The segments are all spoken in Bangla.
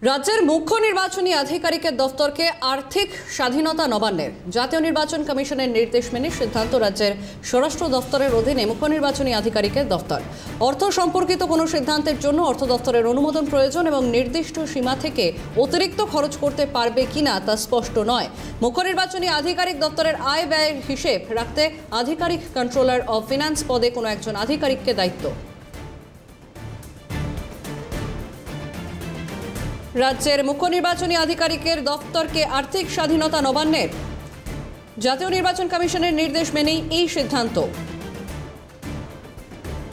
রাজ্যের মুখ্য নির্বাচনী আধিকারিকের দফতরকে আর্থিক স্বাধীনতা নবান্নের জাতীয় নির্বাচন কমিশনের নির্দেশ মেনে সিদ্ধান্ত রাজ্যের স্বরাষ্ট্র দফতরের অধীনে মুখ্য নির্বাচনী আধিকারিকের দফতর অর্থ সম্পর্কিত কোনো সিদ্ধান্তের জন্য অর্থ দফতরের অনুমোদন প্রয়োজন এবং নির্দিষ্ট সীমা থেকে অতিরিক্ত খরচ করতে পারবে কিনা তা স্পষ্ট নয়। মুখ্য নির্বাচনী আধিকারিক দপ্তরের আয় ব্যয়ের হিসেব রাখতে আধিকারিক কন্ট্রোলার অফ ফিনান্স পদে কোনো একজন আধিকারিককে দায়িত্ব। রাজ্যের মুখ্য নির্বাচনী আধিকারিকের দফতরকে আর্থিক স্বাধীনতা নবান্নের জাতীয় নির্বাচন কমিশনের নির্দেশ মেনেই এই সিদ্ধান্ত।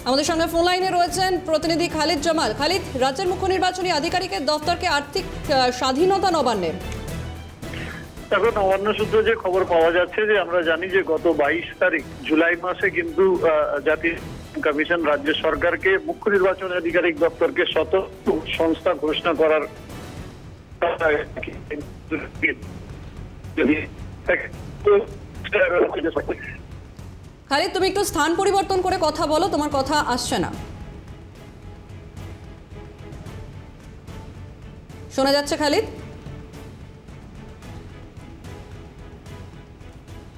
আমাদের সঙ্গে ফোন লাইনে রয়েছেন প্রতিনিধি খালিদ জামাল। খালিদ, রাজ্যের মুখ্য নির্বাচনী আধিকারিকের দফতরকে আর্থিক স্বাধীনতা নবান্নের। এখন নবান্ন সূত্রে যে খবর পাওয়া যাচ্ছে যে আমরা জানি যে গত 22 তারিখ জুলাই মাসে কিন্তু জাতীয় কমিশন রাজ্য সরকারকে মুখ্য নির্বাচন আধিকারিক দপ্তরকে স্বতন্ত্র সংস্থা ঘোষণা করার খালিদ, তুমি একটু স্থান পরিবর্তন করে কথা বলো, তোমার কথা আসছে না। শোনা যাচ্ছে খালিদ?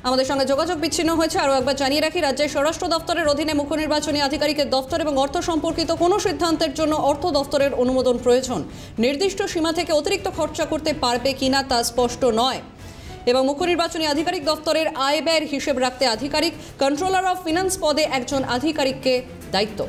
আমাদের সঙ্গে যোগাযোগ বিচ্ছিন্ন হয়েছে। আরও একবার জানিয়ে রাখি, রাজ্যের স্বরাষ্ট্র দপ্তরের অধীনে মুখ্য নির্বাচনী আধিকারিকের দপ্তর এবং অর্থ সম্পর্কিত কোনো সিদ্ধান্তের জন্য অর্থ দপ্তরের অনুমোদন প্রয়োজন। নির্দিষ্ট সীমা থেকে অতিরিক্ত খরচা করতে পারবে কিনা তা স্পষ্ট নয় এবং মুখ্য নির্বাচনী আধিকারিক দপ্তরের আয় ব্যয়ের হিসেব রাখতে আধিকারিক কন্ট্রোলার অফ ফিনান্স পদে একজন আধিকারিককে দায়িত্ব।